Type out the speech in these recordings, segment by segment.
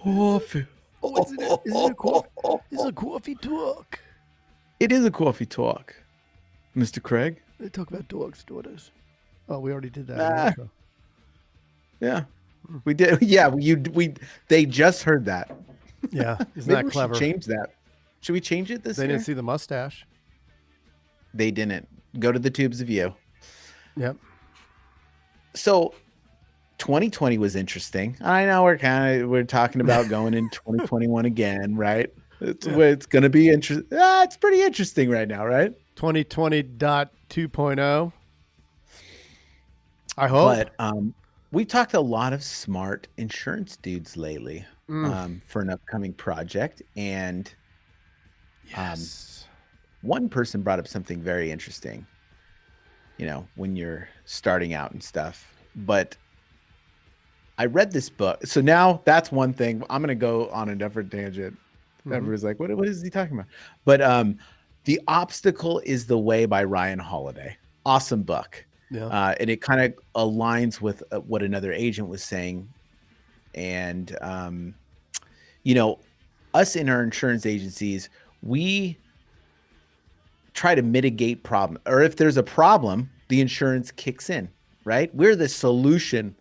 Coffee. Oh, is it a coffee? It's a coffee talk. It is a coffee talk, Mr. Craig. They talk about dogs, daughters. Oh, we already did that in the Ah, intro. yeah, we did. Yeah, we. They just heard that. Yeah, isn't Maybe that we clever? should change that. Should we change it this They year? didn't see the mustache. They didn't. Go to the tubes of you. Yep. So 2020 was interesting. I know we're talking about going in 2021 again, right? It's going to be interesting. It's pretty interesting right now, right? 2020.2.0. I hope. But we've talked to a lot of smart insurance dudes lately for an upcoming project, and Yes. one person brought up something very interesting. You know, when you're starting out and stuff. But I read this book. So now that's one thing. I'm going to go on a different tangent. Everybody's like, what is he talking about? But The Obstacle is the Way by Ryan Holiday. Awesome book. Yeah. And it kind of aligns with what another agent was saying. And, you know, us in our insurance agencies, we try to mitigate problem, or if there's a problem, the insurance kicks in, right? We're the solution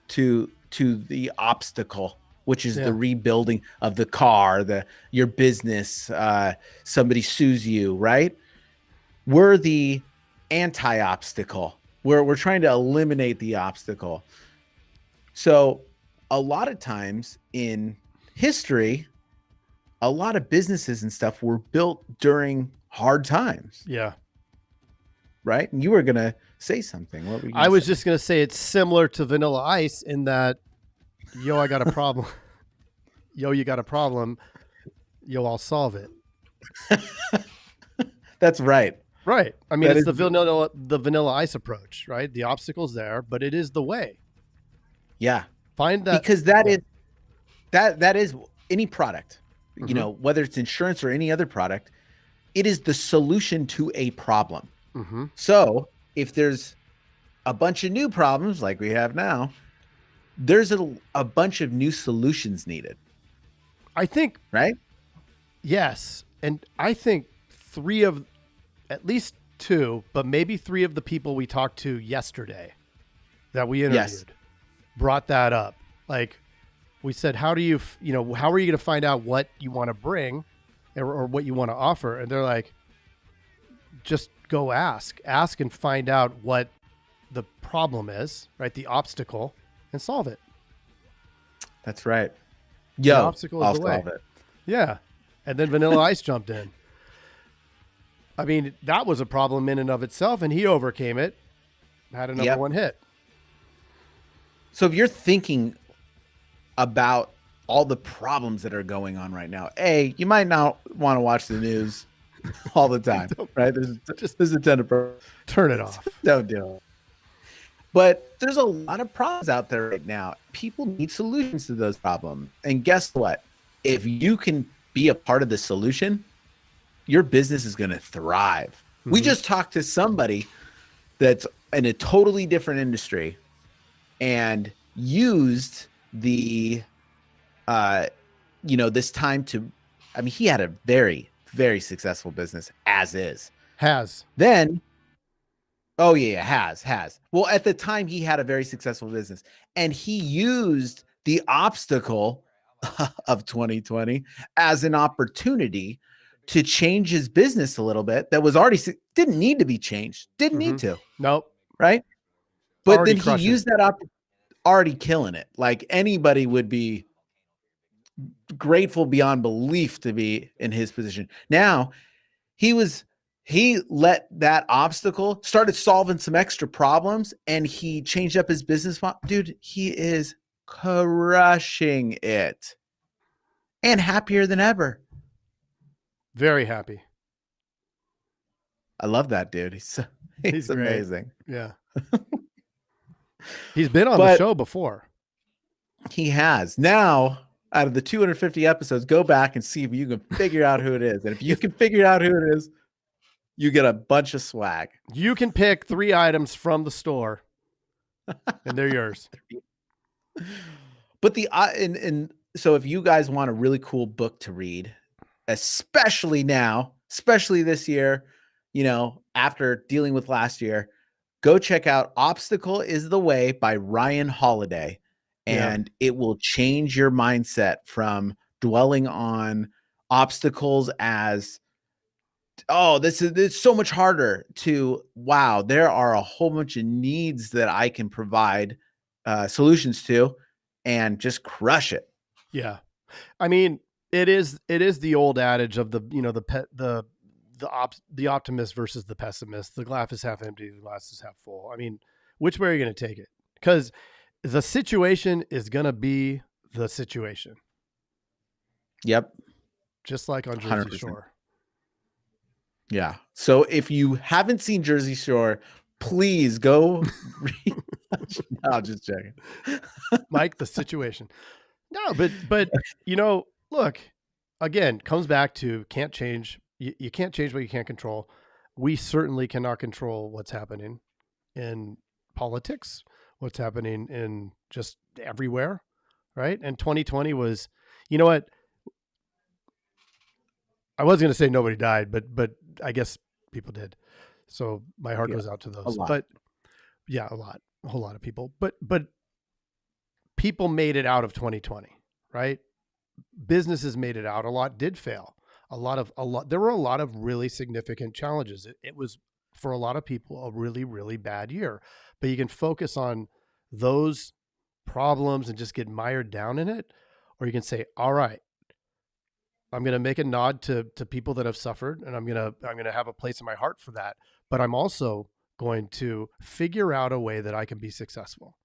to the obstacle, which is the rebuilding of the car, your business, somebody sues you, right? We're the anti-obstacle. We're trying to eliminate the obstacle. So a lot of times in history, a lot of businesses and stuff were built during hard times. Yeah. Right? And you were going to say something. What were you I was just going to say it's similar to Vanilla Ice in that, yo, I got a problem. Yo, you got a problem. Yo, I'll solve it. That's right. Right. I mean, it's the vanilla ice approach, right? The obstacle's there, but it is the way. Yeah. Find that. Because that is any product, you know, whether it's insurance or any other product, it is the solution to a problem. So if there's a bunch of new problems like we have now, there's a bunch of new solutions needed. I think. Right? Yes. And I think at least two, but maybe three of the people we talked to yesterday that we interviewed brought that up. Like we said, how are you going to find out what you want to bring or what you want to offer? And they're like, just go ask and find out what the problem is, right? The obstacle, and solve it. That's right. The obstacle is I'll the way. solve it. Yeah. And then Vanilla Ice jumped in. I mean, that was a problem in and of itself, and he overcame it, had a number one hit. So if you're thinking about all the problems that are going on right now, you might not want to watch the news all the time, right? There's a ton of problems. Turn it off. Don't do it. But there's a lot of problems out there right now. People need solutions to those problems. And guess what? If you can be a part of the solution, your business is going to thrive. We just talked to somebody that's in a totally different industry and used the, this time to, I mean, he had a very, very successful business as is. Then, has. Well, at the time he had a very successful business and he used the obstacle of 2020 as an opportunity to change his business a little bit that was didn't need to be changed. Didn't need to. Nope. Right. But already then he used that already killing it. Like anybody would be grateful beyond belief to be in his position. Now he let that obstacle, started solving some extra problems, and he changed up his business model. Dude, he is crushing it and happier than ever. Very happy. I love that dude. He's amazing. Yeah. He's been on the show before. He has. Now, out of the 250 episodes, go back and see if you can figure out who it is. And if you can figure out who it is, you get a bunch of swag. You can pick 3 items from the store, and they're yours. But and so if you guys want a really cool book to read, especially now, especially this year, after dealing with last year, go check out Obstacle is the Way by Ryan Holiday. Yeah. And it will change your mindset from dwelling on obstacles as, oh, this is so much harder, to, wow, there are a whole bunch of needs that I can provide solutions to, and just crush it. Yeah. I mean, it is the old adage of the optimist versus the pessimist. The glass is half empty, the glass is half full. I mean, which way are you going to take it? Because the situation is going to be the situation. Yep. Just like on Jersey 100%. Shore. Yeah. So if you haven't seen Jersey Shore, please go read. No, just checking. Mike, the situation. No, but look, again, comes back to can't change. You can't change what you can't control. We certainly cannot control what's happening in politics, what's happening in just everywhere, right? And 2020 was, you know what? I was going to say nobody died, but I guess people did. So my heart goes out to those. But yeah, a whole lot of people. But people made it out of 2020, right? Businesses made it out. A lot did fail. There were a lot of really significant challenges. It was, for a lot of people, a really, really bad year. But you can focus on those problems and just get mired down in it, or you can say, all right, I'm going to make a nod to people that have suffered, and I'm going to have a place in my heart for that. But I'm also going to figure out a way that I can be successful.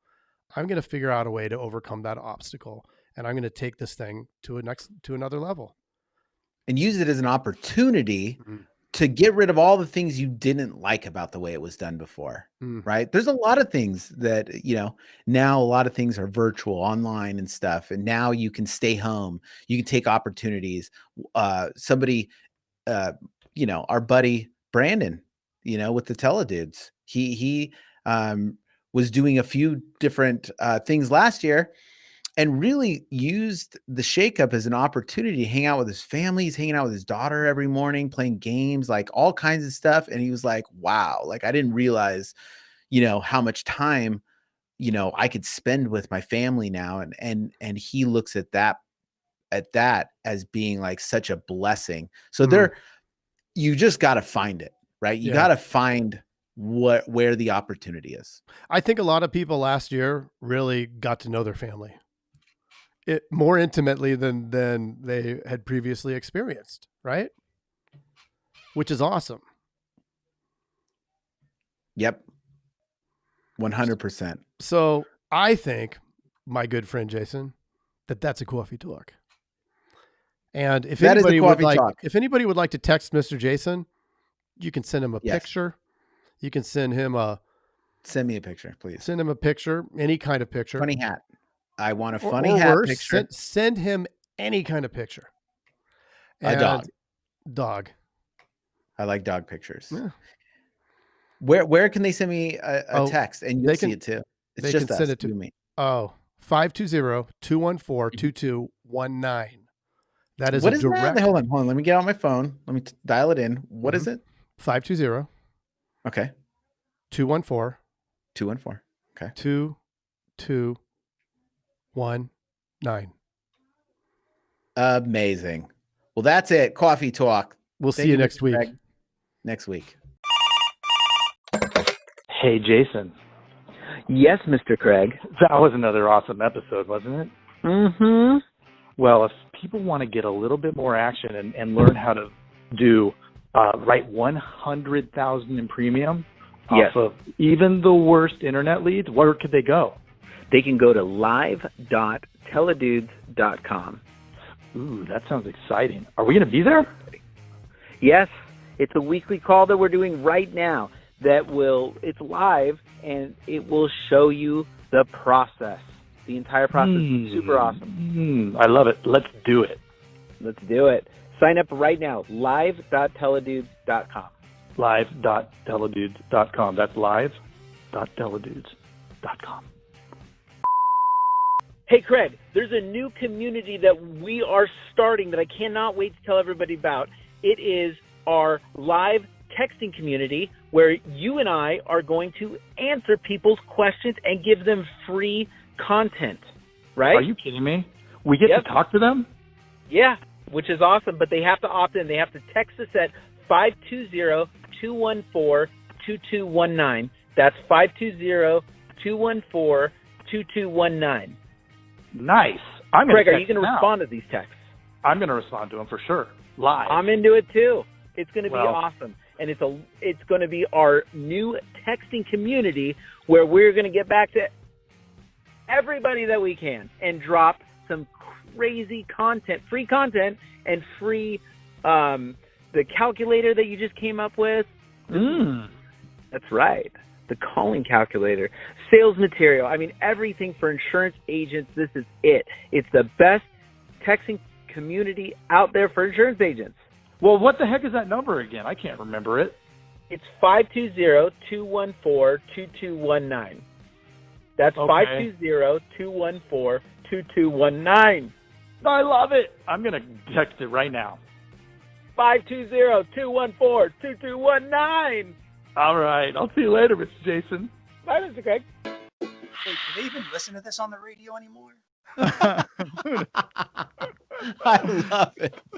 I'm going to figure out a way to overcome that obstacle, and I'm going to take this thing to another level. And use it as an opportunity to get rid of all the things you didn't like about the way it was done before, right? There's a lot of things that, now a lot of things are virtual, online and stuff. And now you can stay home. You can take opportunities. Somebody, our buddy Brandon, with the Teledudes, he was doing a few different things last year, and really used the shakeup as an opportunity to hang out with his family. He's hanging out with his daughter every morning, playing games, like all kinds of stuff. And he was like, wow, like I didn't realize, how much time, I could spend with my family now. And he looks at that as being like such a blessing. So you just got to find it, right? You got to find where the opportunity is. I think a lot of people last year really got to know their family more intimately than they had previously experienced, right? Which is awesome. Yep. 100%. So I think, my good friend Jason, that's a coffee talk. And if anybody would like to text Mr. Jason, you can send him a picture. You can send me a picture, please. Send him a picture, any kind of picture. Funny hat. I want a funny hat picture. Send him any kind of picture. And a dog. I like dog pictures. Yeah. Where can they send me a text? And you'll see it too. It's just us, send it to me. 520-214-2219. That is what is direct. That? Hold on. Let me get on my phone. Let me dial it in. What is it? 520. Okay. 214. Okay. 2219. Amazing. Well, that's it. Coffee talk. We'll see you next week. Next week. Hey, Jason. Yes, Mr. Craig. That was another awesome episode, wasn't it? Mm-hmm. Well, if people want to get a little bit more action and learn how to write 100,000 in premium off of even the worst internet leads, where could they go? They can go to live.teledudes.com. Ooh, that sounds exciting. Are we going to be there? Yes. It's a weekly call that we're doing right now it's live, and it will show you the process. The entire process is super awesome. I love it. Let's do it. Let's do it. Sign up right now, live.teledudes.com. Live.teledudes.com. That's live.teledudes.com. Hey, Craig, there's a new community that we are starting that I cannot wait to tell everybody about. It is our live texting community where you and I are going to answer people's questions and give them free content, right? Are you kidding me? We get to talk to them? Yeah, which is awesome, but they have to opt in. They have to text us at 520-214-2219. That's 520-214-2219. Nice. Craig, are you going to respond to these texts? I'm going to respond to them for sure. Live. I'm into it too. It's going to be awesome. And it's going to be our new texting community where we're going to get back to everybody that we can and drop some crazy content, free content, and free the calculator that you just came up with. That's right. The calling calculator, sales material. I mean, everything for insurance agents. This is it. It's the best texting community out there for insurance agents. Well, what the heck is that number again? I can't remember it. It's 520-214-2219. That's 520-214-2219. I love it. I'm going to text it right now. 520-214-2219. All right. I'll see you later, Mr. Jason. Bye, Mr. Craig. Wait, do they even listen to this on the radio anymore? I love it.